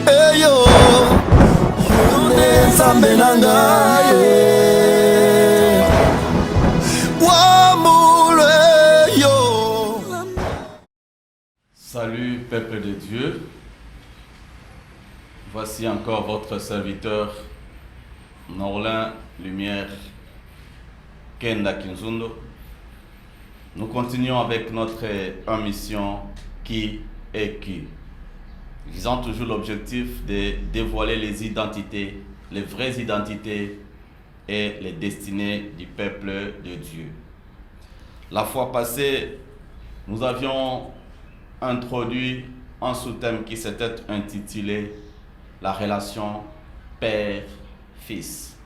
Eyo Yune Zambenangaye Wamule yo. Salut peuple de Dieu. Voici encore votre serviteur Norlin Lumière Kenda Kinzundo. Nous continuons avec notre émission Qui est qui, visant toujours l'objectif de dévoiler les identités, les vraies identités et les destinées du peuple de Dieu. La fois passée, nous avions introduit un sous-thème qui s'était intitulé la relation père-fils.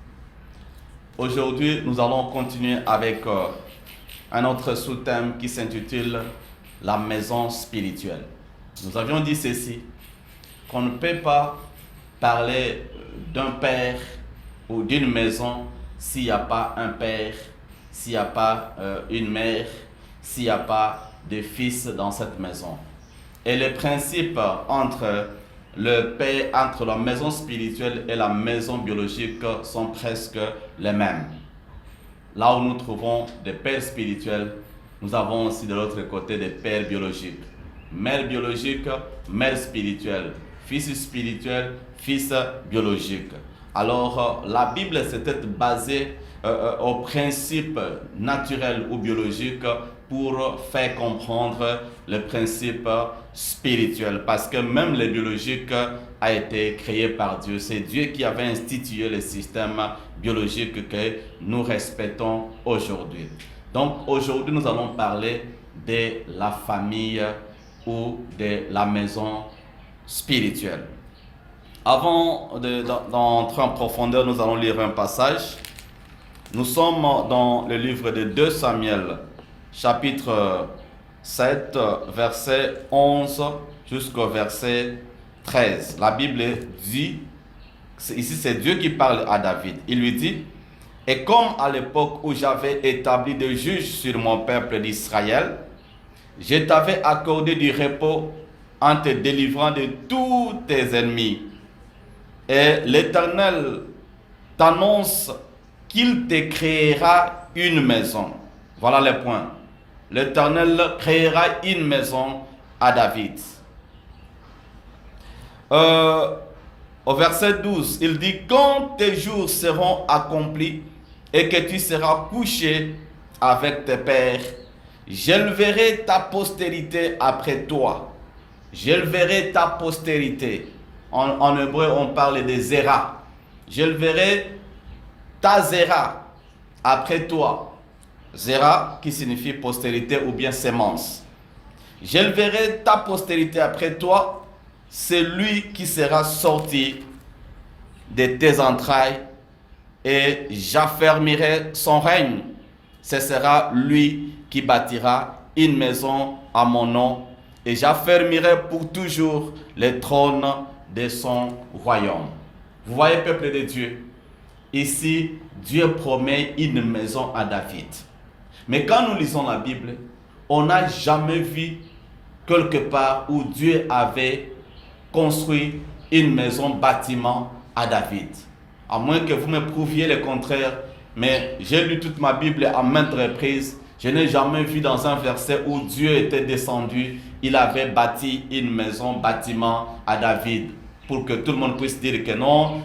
Aujourd'hui, nous allons continuer avec un autre sous-thème qui s'intitule la maison spirituelle. Nous avions dit ceci, qu'on ne peut pas parler d'un père ou d'une maison s'il n'y a pas un père, s'il n'y a pas une mère, s'il n'y a pas de fils dans cette maison. Et les principes entre la maison spirituelle et la maison biologique sont presque les mêmes. Là où nous trouvons des pères spirituels, nous avons aussi de l'autre côté des pères biologiques. Mère biologique, mère spirituelle. Fils spirituel, fils biologique. Alors, la Bible s'était basée aux principes naturels ou biologiques pour faire comprendre le principe spirituel. Parce que même le biologique a été créé par Dieu. C'est Dieu qui avait institué le système biologique que nous respectons aujourd'hui. Donc aujourd'hui, nous allons parler de la famille ou de la maison spirituelle. Avant d'entrer en profondeur, nous allons lire un passage. Nous sommes dans le livre de 2 Samuel, chapitre 7, verset 11 jusqu'au verset 13. La Bible dit, ici c'est Dieu qui parle à David. Il lui dit, « Et comme à l'époque où j'avais établi des juges sur mon peuple d'Israël, je t'avais accordé du repos en te délivrant de tous tes ennemis. Et l'Éternel t'annonce qu'il te créera une maison. » Voilà les points. L'Éternel créera une maison à David. Au verset 12, il dit, « Quand tes jours seront accomplis et que tu seras couché avec tes pères, j'éleverai ta postérité après toi. » J'éleverai ta postérité. En hébreu, on parle de Zéra. J'éleverai ta Zéra après toi. Zéra qui signifie postérité ou bien sémence. J'éleverai ta postérité après toi, c'est lui qui sera sorti de tes entrailles et j'affermirai son règne. Ce sera lui qui bâtira une maison à mon nom et j'affermirai pour toujours les trônes de son royaume. Vous voyez, peuple de Dieu, ici, Dieu promet une maison à David. Mais quand nous lisons la Bible, on n'a jamais vu quelque part où Dieu avait construit une maison, bâtiment à David. À moins que vous me prouviez le contraire, mais j'ai lu toute ma Bible à maintes reprises. Je n'ai jamais vu dans un verset où Dieu était descendu, il avait bâti une maison, bâtiment à David. Pour que tout le monde puisse dire que non,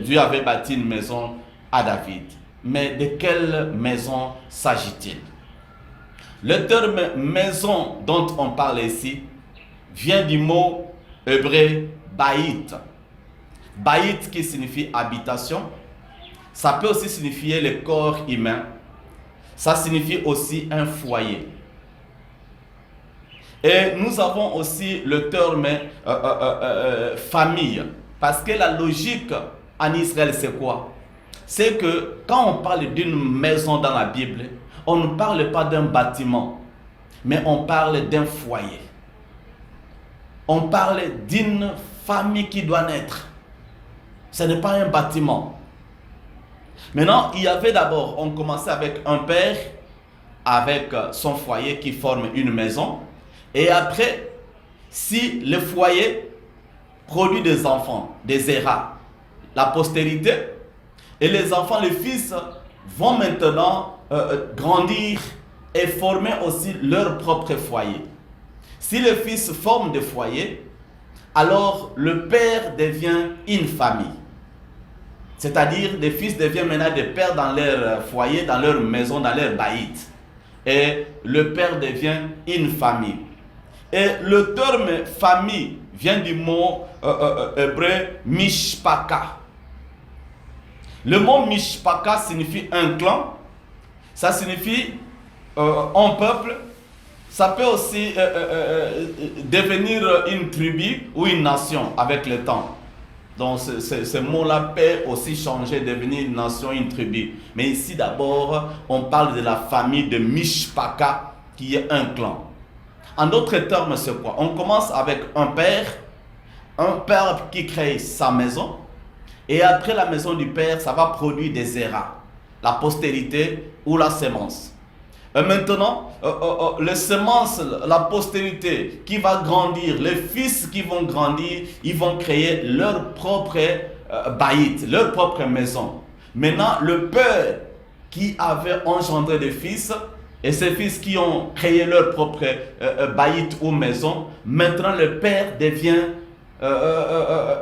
Dieu avait bâti une maison à David. Mais de quelle maison s'agit-il? Le terme maison dont on parle ici vient du mot hébreu baït. Baït qui signifie habitation. Ça peut aussi signifier le corps humain. Ça signifie aussi un foyer. Et nous avons aussi le terme famille. Parce que la logique en Israël, c'est quoi? C'est que quand on parle d'une maison dans la Bible, on ne parle pas d'un bâtiment, mais on parle d'un foyer. On parle d'une famille qui doit naître. Ce n'est pas un bâtiment. Maintenant, il y avait d'abord, on commençait avec un père, avec son foyer qui forme une maison. Et après, si le foyer produit des enfants, des Zéra, la postérité. Et les enfants, les fils, vont maintenant grandir et former aussi leur propre foyer. Si les fils forment des foyers, alors le père devient une famille. C'est-à-dire, les fils deviennent maintenant des pères dans leur foyer, dans leur maison, dans leur baït. Et le père devient une famille. Et le terme famille vient du mot hébreu mishpaka. Le mot mishpaka signifie un clan, ça signifie un peuple, ça peut aussi devenir une tribu ou une nation avec le temps. Donc ce mot-là peut aussi changer, devenir une nation, une tribu. Mais ici d'abord, on parle de la famille de Mishpaka, qui est un clan. En d'autres termes, c'est quoi? On commence avec un père qui crée sa maison. Et après la maison du père, ça va produire des Zéra, la postérité ou la sémence. Maintenant, les semences, la postérité qui va grandir, les fils qui vont grandir, ils vont créer leur propre baït, leur propre maison. Maintenant, le père qui avait engendré des fils, et ces fils qui ont créé leur propre baït ou maison, maintenant le père devient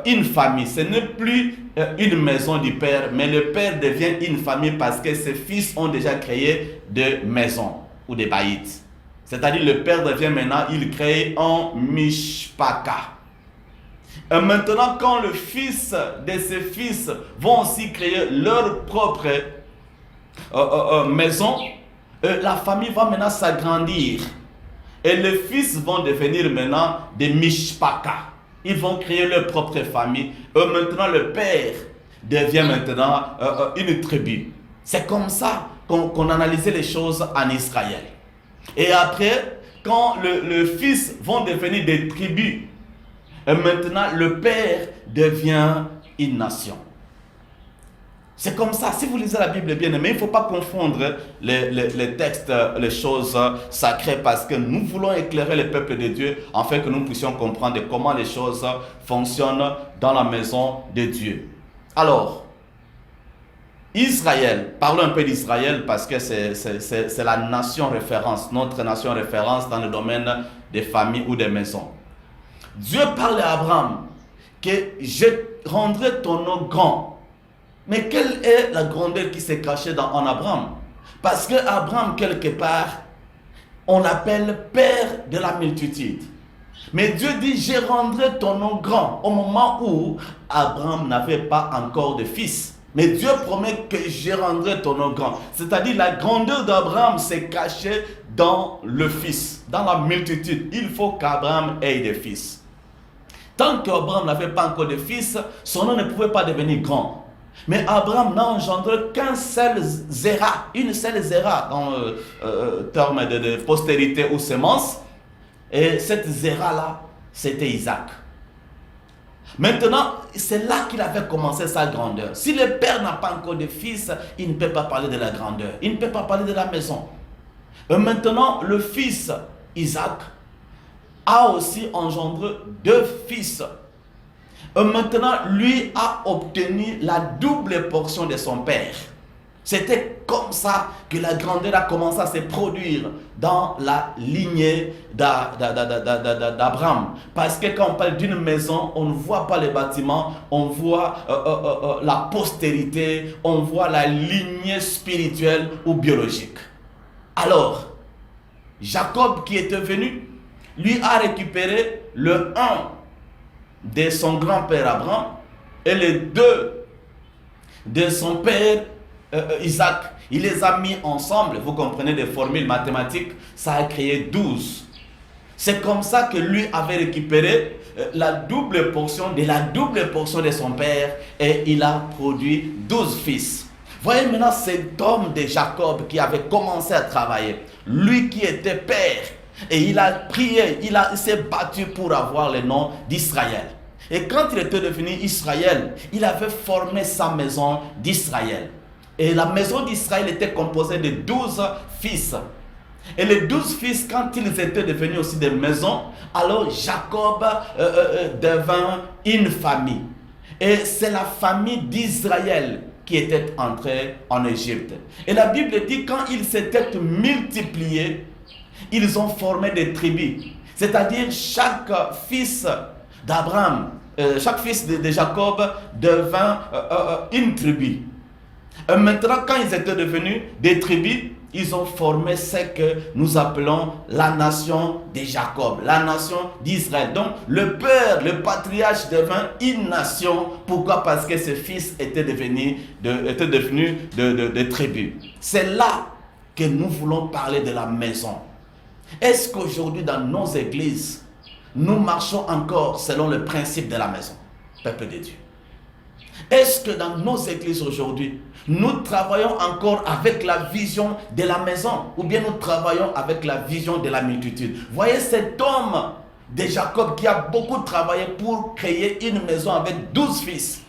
une famille. Ce n'est plus une maison du père, mais le père devient une famille parce que ses fils ont déjà créé des maisons ou des baïts. C'est-à-dire le père devient maintenant, il crée un mishpaka. Et maintenant, quand le fils de ses fils vont aussi créer leur propre maison, la famille va maintenant s'agrandir. Et les fils vont devenir maintenant des mishpaka. Ils vont créer leur propre famille. Et maintenant, le père devient maintenant une tribu. C'est comme ça qu'on analysait les choses en Israël. Et après, quand les fils vont devenir des tribus, et maintenant, le père devient une nation. C'est comme ça. Si vous lisez la Bible bien aimé, il ne faut pas confondre les textes, les choses sacrées, parce que nous voulons éclairer le peuple de Dieu afin que nous puissions comprendre comment les choses fonctionnent dans la maison de Dieu. Alors, Israël, parlons un peu d'Israël parce que c'est la nation référence, notre nation référence dans le domaine des familles ou des maisons. Dieu parle à Abraham que je rendrai ton nom grand. Mais quelle est la grandeur qui s'est cachée en Abraham? Parce que Abraham, quelque part, on l'appelle père de la multitude. Mais Dieu dit, je rendrai ton nom grand au moment où Abraham n'avait pas encore de fils. Mais Dieu promet que je rendrai ton nom grand. C'est-à-dire la grandeur d'Abraham s'est cachée dans le fils, dans la multitude. Il faut qu'Abraham ait des fils. Tant qu'Abraham n'avait pas encore de fils, son nom ne pouvait pas devenir grand. Mais Abraham n'a engendré qu'un seul Zéra, une seule Zéra dans le terme de postérité ou sémence. Et cette Zéra-là, c'était Isaac. Maintenant, c'est là qu'il avait commencé sa grandeur. Si le père n'a pas encore de fils, il ne peut pas parler de la grandeur. Il ne peut pas parler de la maison. Et maintenant, le fils Isaac a aussi engendré 2 fils. Et maintenant, lui a obtenu la double portion de son père. C'était comme ça que la grandeur a commencé à se produire dans la lignée d'Abraham. Parce que quand on parle d'une maison, on ne voit pas les bâtiments, on voit la postérité, on voit la lignée spirituelle ou biologique. Alors, Jacob qui était venu, lui a récupéré le 1 de son grand-père Abraham et les 2 de son père Isaac. Il les a mis ensemble, vous comprenez, des formules mathématiques, ça a créé 12. C'est comme ça que lui avait récupéré la double portion de son père et il a produit 12 fils. Voyez maintenant cet homme de Jacob qui avait commencé à travailler, lui qui était père, et il a prié, il s'est battu pour avoir le nom d'Israël. Et quand il était devenu Israël, il avait formé sa maison d'Israël. Et la maison d'Israël était composée de 12 fils. Et les 12 fils, quand ils étaient devenus aussi des maisons, alors Jacob devint une famille. Et c'est la famille d'Israël qui était entrée en Égypte. Et la Bible dit quand ils s'étaient multipliés, ils ont formé des tribus. C'est-à-dire chaque fils d'Abraham, chaque fils de Jacob devint une tribu. Et maintenant, quand ils étaient devenus des tribus, ils ont formé ce que nous appelons la nation de Jacob, la nation d'Israël. Donc, le père, le patriarche devint une nation. Pourquoi? Parce que ses fils étaient devenus de tribus. C'est là que nous voulons parler de la maison. Est-ce qu'aujourd'hui, dans nos églises, nous marchons encore selon le principe de la maison, peuple de Dieu? Est-ce que dans nos églises aujourd'hui, nous travaillons encore avec la vision de la maison ou bien nous travaillons avec la vision de la multitude? Voyez cet homme de Jacob qui a beaucoup travaillé pour créer une maison avec 12 fils.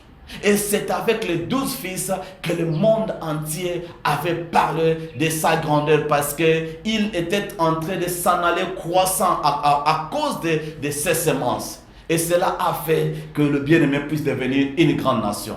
Et c'est avec les 12 fils que le monde entier avait parlé de sa grandeur parce qu'il était en train de s'en aller croissant à cause de ses semences. Et cela a fait que le bien-aimé puisse devenir une grande nation.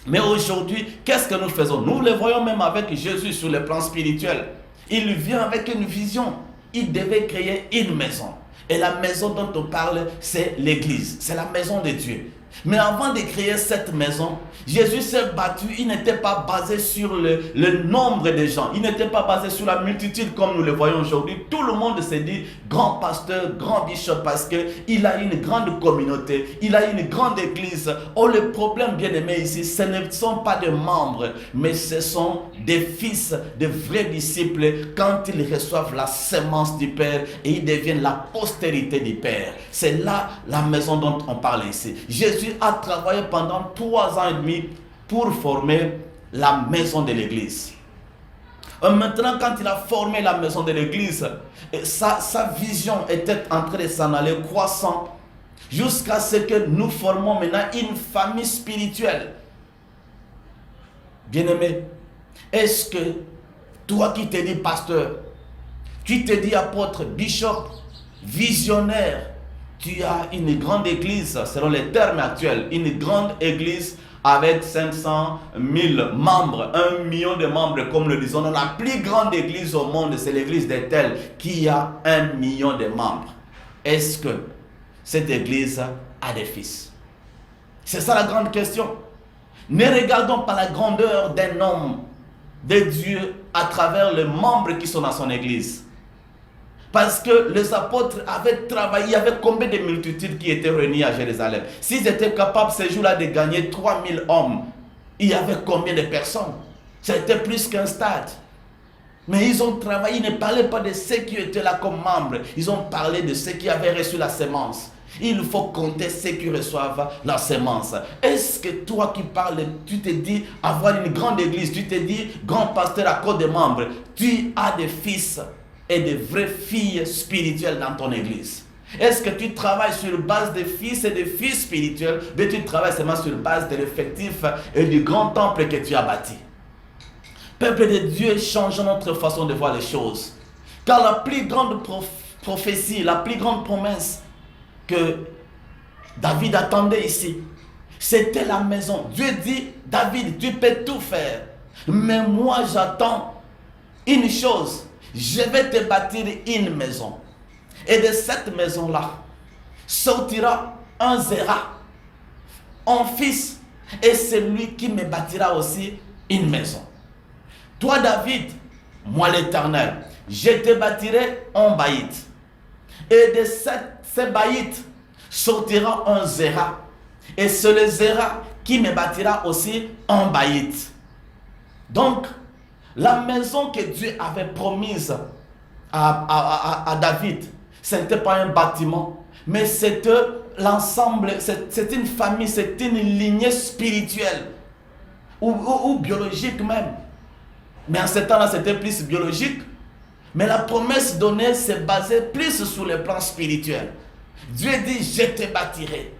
Mais aujourd'hui, qu'est-ce que nous faisons? Nous le voyons même avec Jésus sur le plan spirituel. Il vient avec une vision. Il devait créer une maison. Et la maison dont on parle, c'est l'église. C'est la maison de Dieu. Mais avant de créer cette maison, Jésus s'est battu. Il n'était pas basé sur le nombre de gens. Il n'était pas basé sur la multitude comme nous le voyons aujourd'hui. Tout le monde s'est dit grand pasteur, grand bishop parce qu'il a une grande communauté. Il a une grande église. Oh, le problème bien aimé ici, ce ne sont pas des membres, mais ce sont des fils, de vrais disciples quand ils reçoivent la sémence du Père et ils deviennent la postérité du Père. C'est là la maison dont on parle ici. Jésus a travaillé pendant 3 ans et demi pour former la maison de l'église. Maintenant, quand il a formé la maison de l'église, sa vision était en train de s'en aller croissant jusqu'à ce que nous formons maintenant une famille spirituelle. Bien-aimé, est-ce que toi qui te dis pasteur, tu te dis apôtre, bishop, visionnaire, tu as une grande église, selon les termes actuels, une grande église avec 500 000 membres, 1 million de membres, comme le disons. La plus grande église au monde, c'est l'église d'Ethel, qui a 1 million de membres. Est-ce que cette église a des fils? C'est ça la grande question. Ne regardons pas la grandeur d'un homme de Dieu à travers les membres qui sont dans son église. Parce que les apôtres avaient travaillé, il y avait combien de multitudes qui étaient réunies à Jérusalem? S'ils étaient capables ce jour-là de gagner 3000 hommes, il y avait combien de personnes? C'était plus qu'un stade. Mais ils ont travaillé, ils ne parlaient pas de ceux qui étaient là comme membres, ils ont parlé de ceux qui avaient reçu la sémence. Il faut compter ceux qui reçoivent la sémence. Est-ce que toi qui parles, tu te dis avoir une grande église, tu te dis grand pasteur à cause des membres, tu as des fils et de vraies filles spirituelles dans ton église? Est-ce que tu travailles sur base de fils et de filles spirituelles, mais tu travailles seulement sur base de l'effectif et du grand temple que tu as bâti? Peuple de Dieu, changeons notre façon de voir les choses. Car la plus grande prophétie, la plus grande promesse que David attendait ici, c'était la maison. Dieu dit, David, tu peux tout faire, mais moi j'attends une chose. Je vais te bâtir une maison. Et de cette maison-là sortira un Zéra, un fils, et celui qui me bâtira aussi une maison. Toi David, moi l'Éternel, je te bâtirai un baït. Et de ce baït sortira un Zéra. Et c'est le Zéra qui me bâtira aussi un baït. Donc, la maison que Dieu avait promise à David, ce n'était pas un bâtiment, mais c'était l'ensemble, c'est une famille, c'est une lignée spirituelle ou biologique même. Mais en ce temps-là, c'était plus biologique. Mais la promesse donnée s'est basée plus sur le plan spirituel. Dieu dit, je te bâtirai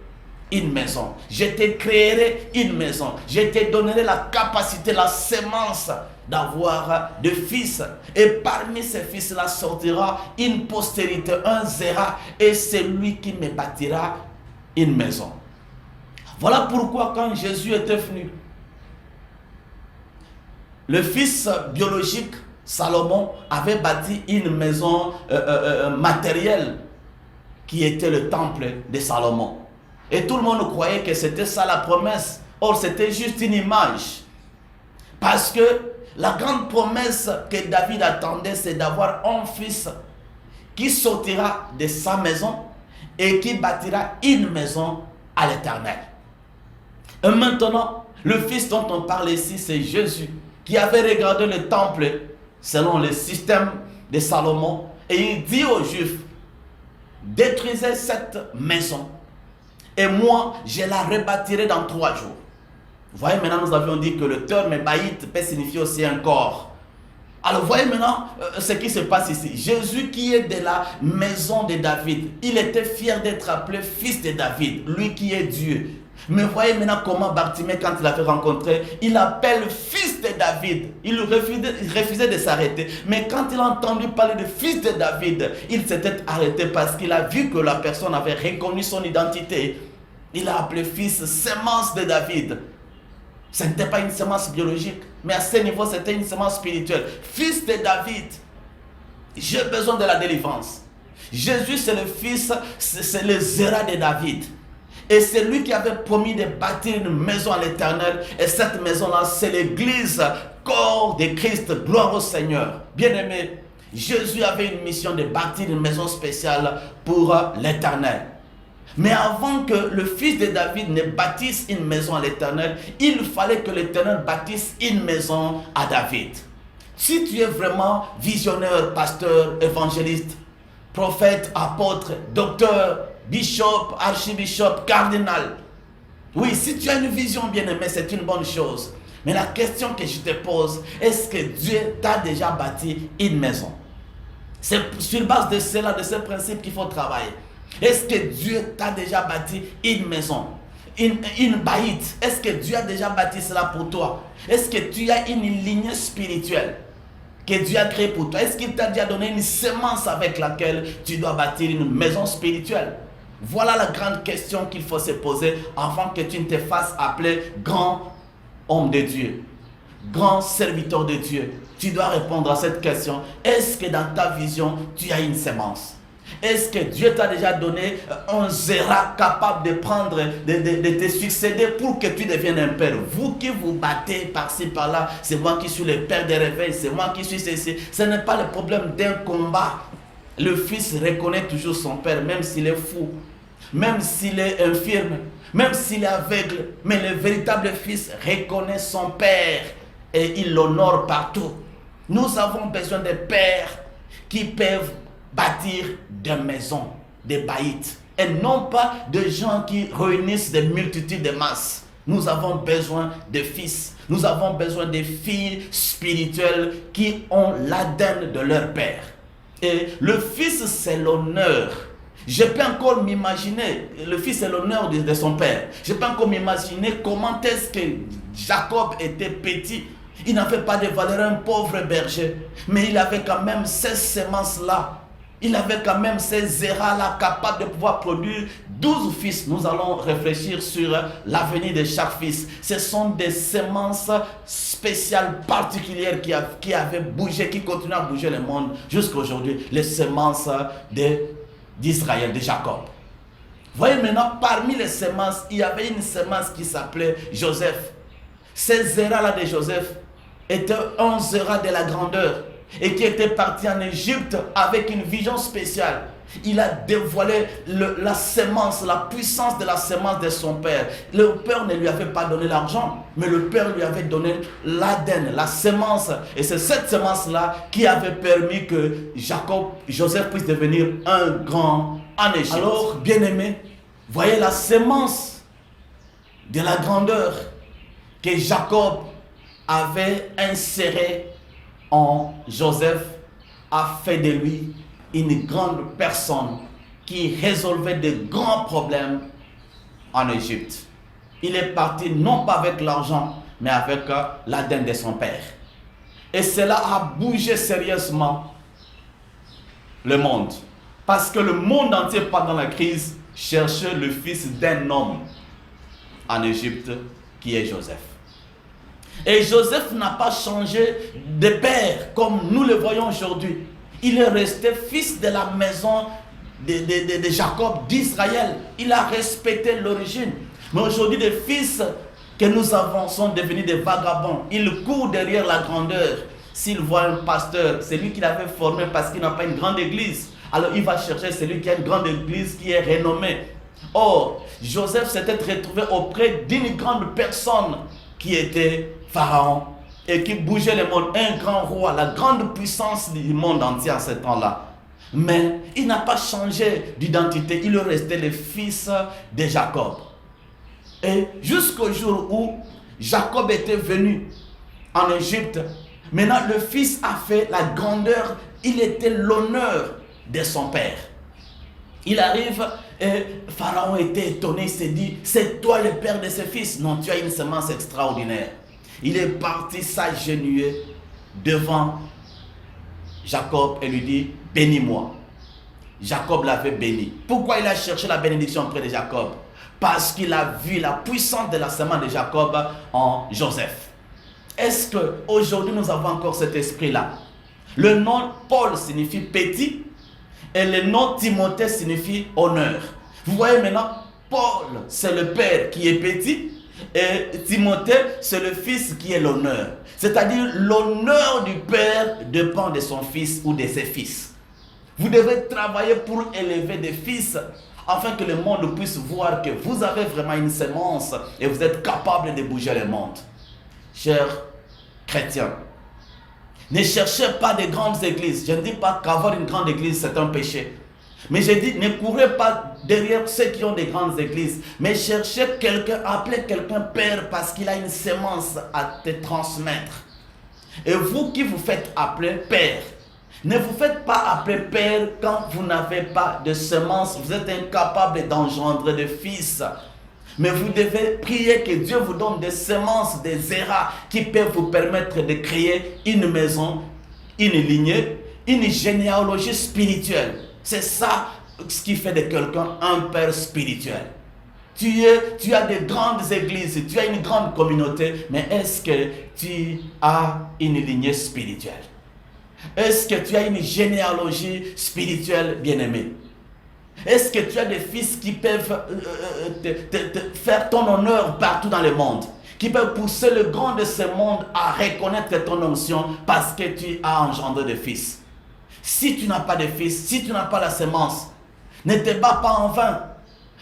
une maison. Je te créerai une maison. Je te donnerai la capacité, la sémence d'avoir de fils. Et parmi ces fils-là sortira une postérité, un Zéra, et c'est lui qui me bâtira une maison. Voilà pourquoi quand Jésus était venu, le fils biologique, Salomon, avait bâti une maison matérielle qui était le temple de Salomon. Et tout le monde croyait que c'était ça la promesse. Or, c'était juste une image. Parce que la grande promesse que David attendait, c'est d'avoir un fils qui sortira de sa maison et qui bâtira une maison à l'Éternel. Et maintenant, le fils dont on parle ici, c'est Jésus, qui avait regardé le temple selon le système de Salomon. Et il dit aux Juifs, détruisez cette maison et moi, je la rebâtirai dans 3 jours. Vous voyez, maintenant, nous avions dit que le terme baït peut signifier aussi un corps. Alors, voyez maintenant ce qui se passe ici. Jésus qui est de la maison de David, il était fier d'être appelé fils de David, lui qui est Dieu. Mais voyez maintenant comment Bartimée, quand il l'avait rencontré, il appelle fils de David. Il refusait de s'arrêter. Mais quand il a entendu parler de fils de David, il s'était arrêté parce qu'il a vu que la personne avait reconnu son identité. Il a appelé fils sémence de David. Ce n'était pas une sémence biologique, mais à ce niveau, c'était une sémence spirituelle. Fils de David, j'ai besoin de la délivrance. Jésus, c'est le fils, c'est le Zéra de David. Et c'est lui qui avait promis de bâtir une maison à l'Éternel. Et cette maison-là, c'est l'église, corps de Christ. Gloire au Seigneur. Bien-aimé, Jésus avait une mission de bâtir une maison spéciale pour l'Éternel. Mais avant que le fils de David ne bâtisse une maison à l'Éternel, il fallait que l'Éternel bâtisse une maison à David. Si tu es vraiment visionnaire, pasteur, évangéliste, prophète, apôtre, docteur, bishop, archibishop, cardinal, oui, si tu as une vision bien-aimée, c'est une bonne chose. Mais la question que je te pose, est-ce que Dieu t'a déjà bâti une maison? C'est sur base de cela, de ce principe qu'il faut travailler. Est-ce que Dieu t'a déjà bâti une maison, une baïte? Est-ce que Dieu a déjà bâti cela pour toi? Est-ce que tu as une lignée spirituelle que Dieu a créée pour toi? Est-ce qu'il t'a déjà donné une semence avec laquelle tu dois bâtir une maison spirituelle? Voilà la grande question qu'il faut se poser avant que tu ne te fasses appeler grand homme de Dieu, grand serviteur de Dieu. Tu dois répondre à cette question. Est-ce que dans ta vision, tu as une semence? Est-ce que Dieu t'a déjà donné un Zéra capable de prendre, de te succéder pour que tu deviennes un père? Vous qui vous battez par-ci, par-là, c'est moi qui suis le père des réveils, c'est moi qui suis ceci. Ce n'est pas le problème d'un combat. Le fils reconnaît toujours son père, même s'il est fou, même s'il est infirme, même s'il est aveugle. Mais le véritable fils reconnaît son père et il l'honore partout. Nous avons besoin de pères qui peuvent bâtir des maisons, des baïtes, et non pas de gens qui réunissent des multitudes de masses. Nous avons besoin de fils, nous avons besoin de filles spirituelles qui ont l'ADN de leur père. Et le fils, c'est l'honneur. Je peux encore m'imaginer, le fils est l'honneur de son père. Je peux encore m'imaginer comment est-ce que Jacob était petit. Il n'avait pas de valeur, un pauvre berger, mais il avait quand même ces semences-là. Il avait quand même ces Zéras-là capables de pouvoir produire 12 fils. Nous allons réfléchir sur l'avenir de chaque fils. Ce sont des semences spéciales, particulières qui avaient bougé, qui continuent à bouger le monde jusqu'à aujourd'hui. Les semences d'Israël, de Jacob. Voyez maintenant, parmi les semences, il y avait une semence qui s'appelait Joseph. Ces Zéras-là de Joseph étaient un Zéra de la grandeur, et qui était parti en Égypte avec une vision spéciale. Il a dévoilé la sémence, la puissance de la sémence de son père. Le père ne lui avait pas donné l'argent, mais le père lui avait donné l'ADN, la sémence. Et c'est cette sémence-là qui avait permis que Joseph puisse devenir un grand en Égypte. Alors, bien-aimés, voyez la sémence de la grandeur que Jacob avait insérée en Joseph, a fait de lui une grande personne qui résolvait de grands problèmes en Égypte. Il est parti non pas avec l'argent, mais avec l'ADN de son père. Et cela a bougé sérieusement le monde. Parce que le monde entier, pendant la crise, cherchait le fils d'un homme en Égypte, qui est Joseph. Et Joseph n'a pas changé de père comme nous le voyons aujourd'hui. Il est resté fils de la maison de Jacob, d'Israël. Il a respecté l'origine. Mais aujourd'hui, les fils que nous avons sont devenus des vagabonds. Ils courent derrière la grandeur. S'il voit un pasteur, c'est lui qui l'avait formé parce qu'il n'a pas une grande église. Alors il va chercher celui qui a une grande église qui est renommée. Or, Joseph s'était retrouvé auprès d'une grande personne qui était Pharaon et qui bougeait le monde, un grand roi, la grande puissance du monde entier à ce temps-là. Mais il n'a pas changé d'identité, il est resté le fils de Jacob. Et jusqu'au jour où Jacob était venu en Égypte, maintenant le fils a fait la grandeur, il était l'honneur de son père. Il arrive et Pharaon était étonné, il s'est dit, c'est toi le père de ce fils? Non, tu as une semence extraordinaire. Il est parti s'agenouiller devant Jacob et lui dit, bénis-moi. Jacob l'avait béni. Pourquoi il a cherché la bénédiction auprès de Jacob? Parce qu'il a vu la puissance de la semence de Jacob en Joseph. Est-ce qu'aujourd'hui nous avons encore cet esprit-là? Le nom Paul signifie petit et le nom Timothée signifie honneur. Vous voyez maintenant, Paul c'est le père qui est petit et Timothée c'est le fils qui est l'honneur. C'est-à-dire l'honneur du père dépend de son fils ou de ses fils. Vous devez travailler pour élever des fils afin que le monde puisse voir que vous avez vraiment une semence et vous êtes capable de bouger le monde. Chers chrétiens, ne cherchez pas de grandes églises. Je ne dis pas qu'avoir une grande église c'est un péché. Mais je dis, ne courez pas derrière ceux qui ont des grandes églises. Mais cherchez quelqu'un, appelez quelqu'un père parce qu'il a une semence à te transmettre. Et vous qui vous faites appeler père, ne vous faites pas appeler père quand vous n'avez pas de semence. Vous êtes incapable d'engendrer de fils. Mais vous devez prier que Dieu vous donne des semences, des eras qui peuvent vous permettre de créer une maison, une lignée, une généalogie spirituelle. C'est ça ce qui fait de quelqu'un un père spirituel. Tu as de grandes églises, tu as une grande communauté, mais est-ce que tu as une lignée spirituelle? Est-ce que tu as une généalogie spirituelle, bien-aimé? Est-ce que tu as des fils qui peuvent te faire ton honneur partout dans le monde? Qui peuvent pousser le grand de ce monde à reconnaître ton onction parce que tu as engendré des fils? Si tu n'as pas de fils, si tu n'as pas la semence, ne te bats pas en vain.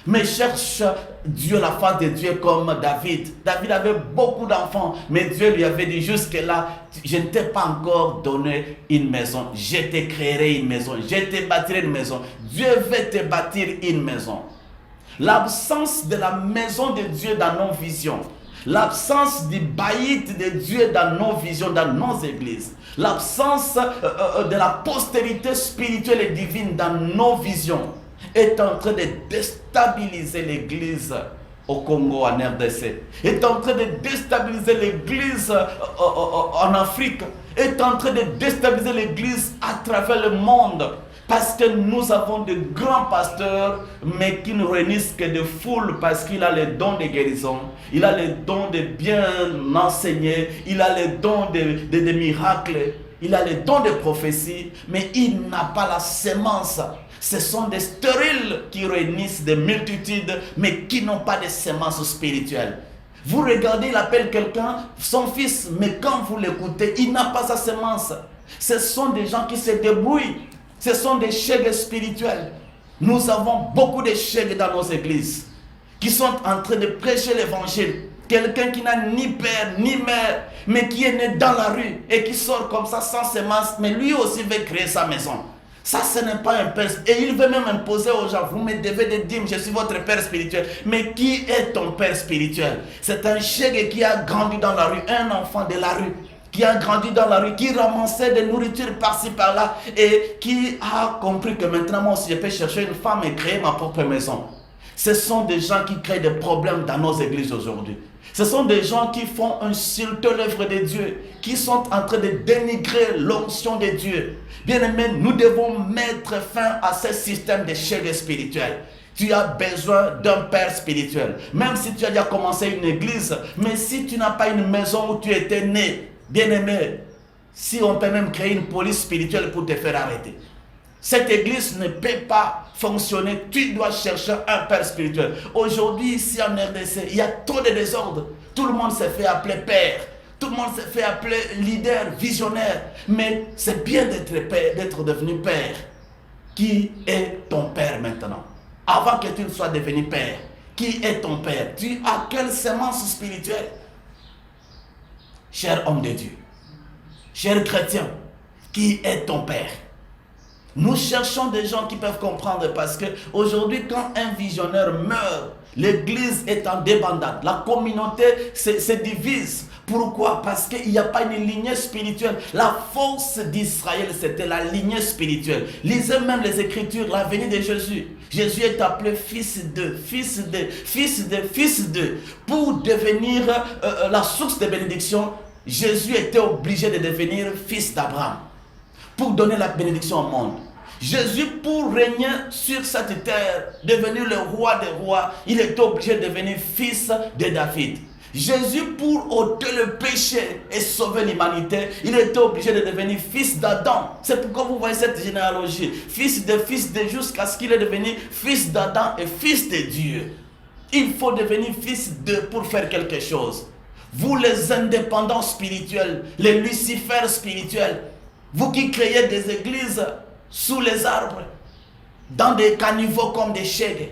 Mais cherche Dieu, la face de Dieu comme David. David avait beaucoup d'enfants, mais Dieu lui avait dit jusque-là, je ne t'ai pas encore donné une maison. Je te créerai une maison, je te bâtirai une maison. Dieu veut te bâtir une maison. L'absence de la maison de Dieu dans nos visions, l'absence du baillit de Dieu dans nos visions, dans nos églises, l'absence de la postérité spirituelle et divine dans nos visions est en train de déstabiliser l'église au Congo, en RDC, est en train de déstabiliser l'église en Afrique, est en train de déstabiliser l'église à travers le monde. Parce que nous avons de grands pasteurs, mais qui ne réunissent que de foules parce qu'il a le don de guérison, il a le don de bien enseigner, il a le don de miracles, il a le don de prophétie, mais il n'a pas la semence. Ce sont des stériles qui réunissent des multitudes, mais qui n'ont pas de semence spirituelle. Vous regardez, il appelle quelqu'un son fils, mais quand vous l'écoutez, il n'a pas sa semence. Ce sont des gens qui se débrouillent. Ce sont des chèques spirituels. Nous avons beaucoup de chèques dans nos églises qui sont en train de prêcher l'évangile. Quelqu'un qui n'a ni père ni mère, mais qui est né dans la rue et qui sort comme ça sans semence, mais lui aussi veut créer sa maison. Ça, ce n'est pas un père. Et il veut même imposer aux gens, vous me devez des dîmes, je suis votre père spirituel. Mais qui est ton père spirituel? C'est un chèque qui a grandi dans la rue, un enfant de la rue, qui a grandi dans la rue, qui ramassait de nourriture par-ci par-là et qui a compris que maintenant moi aussi je peux chercher une femme et créer ma propre maison. Ce sont des gens qui créent des problèmes dans nos églises aujourd'hui. Ce sont des gens qui font insulter l'œuvre de Dieu, qui sont en train de dénigrer l'onction de Dieu. Bien-aimés, nous devons mettre fin à ce système de chaînes spirituelles. Tu as besoin d'un père spirituel. Même si tu as déjà commencé une église, mais si tu n'as pas une maison où tu étais né, bien-aimé, si on peut même créer une police spirituelle pour te faire arrêter. Cette église ne peut pas fonctionner. Tu dois chercher un père spirituel. Aujourd'hui, ici en RDC, il y a trop de désordre. Tout le monde s'est fait appeler père. Tout le monde s'est fait appeler leader, visionnaire. Mais c'est bien d'être père, d'être devenu père. Qui est ton père maintenant? Avant que tu ne sois devenu père, qui est ton père? Tu as quelle semence spirituelle? Cher homme de Dieu, cher chrétien, qui est ton père? Nous cherchons des gens qui peuvent comprendre parce que aujourd'hui, quand un visionnaire meurt, l'église est en débandade. La communauté se divise. Pourquoi? Parce qu'il n'y a pas une lignée spirituelle. La force d'Israël, c'était la lignée spirituelle. Lisez même les Écritures, la venue de Jésus. Jésus est appelé fils de, fils de, fils de, fils de. Pour devenir la source de bénédiction, Jésus était obligé de devenir fils d'Abraham. Pour donner la bénédiction au monde. Jésus, pour régner sur cette terre, devenir le roi des rois, il était obligé de devenir fils de David. Jésus, pour ôter le péché et sauver l'humanité, il était obligé de devenir fils d'Adam. C'est pourquoi vous voyez cette généalogie. Fils de, jusqu'à ce qu'il est devenu fils d'Adam et fils de Dieu. Il faut devenir fils de pour faire quelque chose. Vous les indépendants spirituels, les lucifères spirituels, vous qui créez des églises sous les arbres, dans des caniveaux comme des chèvres,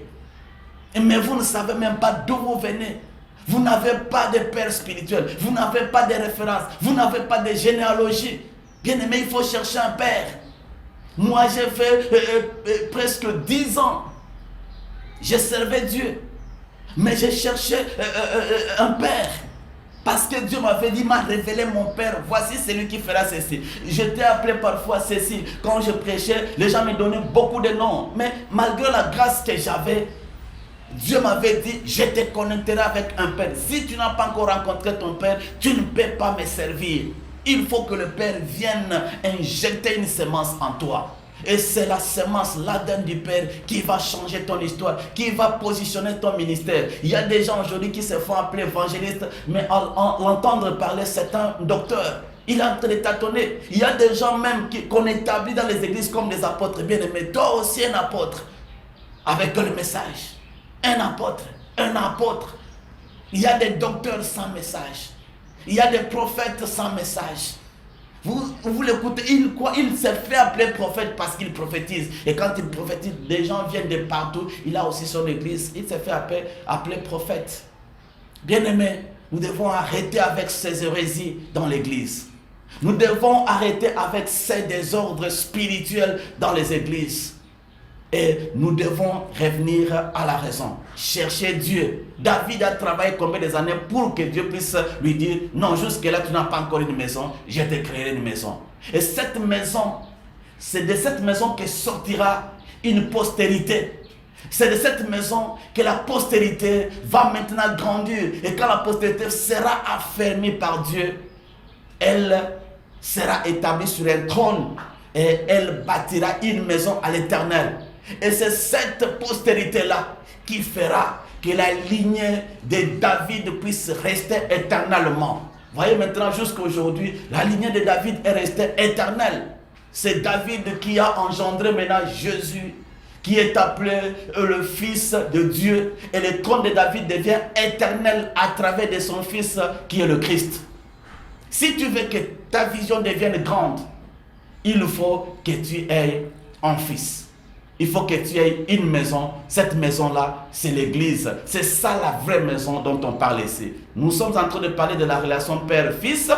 mais vous ne savez même pas d'où vous venez. Vous n'avez pas de père spirituel, vous n'avez pas de référence, vous n'avez pas de généalogie. Bien aimé, il faut chercher un père. Moi, j'ai fait presque 10 ans. J'ai servi Dieu, mais j'ai cherché un père. Parce que Dieu m'avait dit, m'a révélé mon père, voici celui qui fera ceci. J'étais appelé parfois Cécile. Quand je prêchais, les gens me donnaient beaucoup de noms. Mais malgré la grâce que j'avais, Dieu m'avait dit, je te connecterai avec un père. Si tu n'as pas encore rencontré ton père, tu ne peux pas me servir. Il faut que le père vienne injecter une semence en toi. Et c'est la semence, l'ADN du Père qui va changer ton histoire, qui va positionner ton ministère. Il y a des gens aujourd'hui qui se font appeler évangélistes, mais en l'entendre parler, c'est un docteur. Il est en train de tâtonner. Il y a des gens même qu'on établit dans les églises comme des apôtres. Bien aimé, toi aussi un apôtre, avec le message. Un apôtre, un apôtre. Il y a des docteurs sans message. Il y a des prophètes sans message. Vous l'écoutez, il s'est fait appeler prophète parce qu'il prophétise. Et quand il prophétise, des gens viennent de partout. Il a aussi son église. Il s'est fait appeler prophète. Bien-aimés, nous devons arrêter avec ces hérésies dans l'église. Nous devons arrêter avec ces désordres spirituels dans les églises. Et nous devons revenir à la raison. Chercher Dieu. David a travaillé combien des années pour que Dieu puisse lui dire, non, jusque-là tu n'as pas encore une maison, je te créerai une maison. Et cette maison, c'est de cette maison que sortira une postérité. C'est de cette maison que la postérité va maintenant grandir. Et quand la postérité sera affermie par Dieu, elle sera établie sur un trône et elle bâtira une maison à l'Éternel. Et c'est cette postérité-là qui fera que la lignée de David puisse rester éternellement. Voyez maintenant, jusqu'à aujourd'hui, la lignée de David est restée éternelle. C'est David qui a engendré maintenant Jésus, qui est appelé le Fils de Dieu. Et le trône de David devient éternel à travers de son Fils qui est le Christ. Si tu veux que ta vision devienne grande, il faut que tu aies un fils. Il faut que tu aies une maison. Cette maison-là, c'est l'église. C'est ça la vraie maison dont on parle ici. Nous sommes en train de parler de la relation père-fils.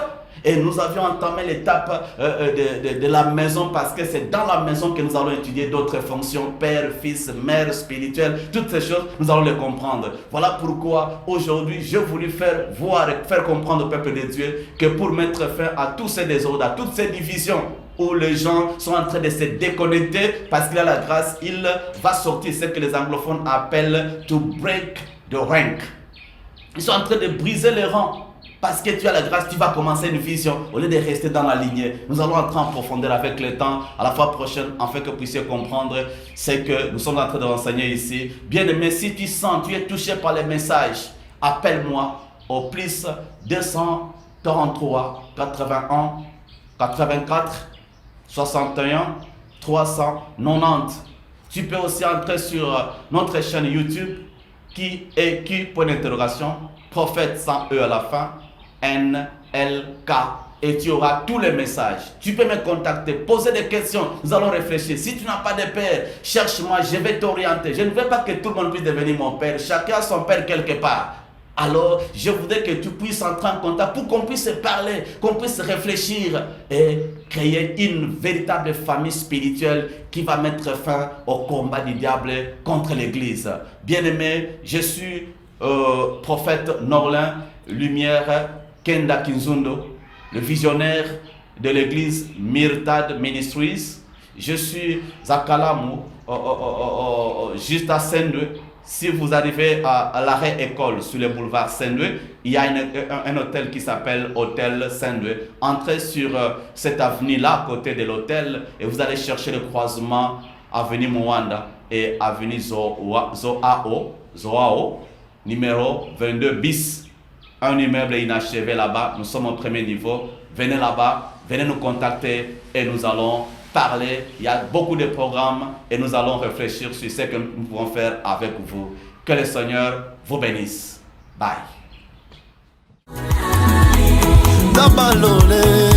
Et nous avions entamé l'étape de la maison parce que c'est dans la maison que nous allons étudier d'autres fonctions. Père, fils, mère, spirituelle. Toutes ces choses, nous allons les comprendre. Voilà pourquoi aujourd'hui, j'ai voulu faire voir et faire comprendre au peuple de Dieu que pour mettre fin à tous ces désordres, à toutes ces divisions, où les gens sont en train de se déconnecter parce qu'il a la grâce, il va sortir ce que les anglophones appellent to break the rank. Ils sont en train de briser les rangs. Parce que tu as la grâce, tu vas commencer une vision au lieu de rester dans la lignée. Nous allons entrer en profondeur avec le temps à la fois prochaine afin que vous puissiez comprendre ce que nous sommes en train de renseigner ici. Bien-aimé, si tu sens, tu es touché par les messages, appelle-moi au plus 243 81 84 61 390. Tu peux aussi entrer sur notre chaîne YouTube qui est point d'interrogation, prophète sans E à la fin, NLK, et tu auras tous les messages. Tu peux me contacter, poser des questions, nous allons réfléchir. Si tu n'as pas de père, cherche-moi, je vais t'orienter. Je ne veux pas que tout le monde puisse devenir mon père, chacun a son père quelque part. Alors, je voudrais que tu puisses entrer en contact pour qu'on puisse parler, qu'on puisse réfléchir et créer une véritable famille spirituelle qui va mettre fin au combat du diable contre l'Église. Bien-aimé, je suis prophète Norlin Lumière Kenda Kinzundo, le visionnaire de l'église Myrtad Ministries. Je suis à Kalamu, juste à Saint-Louis. Si vous arrivez à l'arrêt école sur le boulevard Saint-Louis, il y a un hôtel qui s'appelle Hôtel Saint-Louis. Entrez sur cette avenue-là, à côté de l'hôtel, et vous allez chercher le croisement avenue Mwanda et avenue Zoao, numéro 22 bis. Un immeuble inachevé là-bas. Nous sommes au premier niveau. Venez là-bas, venez nous contacter et nous allons parler. Il y a beaucoup de programmes et nous allons réfléchir sur ce que nous pouvons faire avec vous. Que le Seigneur vous bénisse. Bye. Dabalole.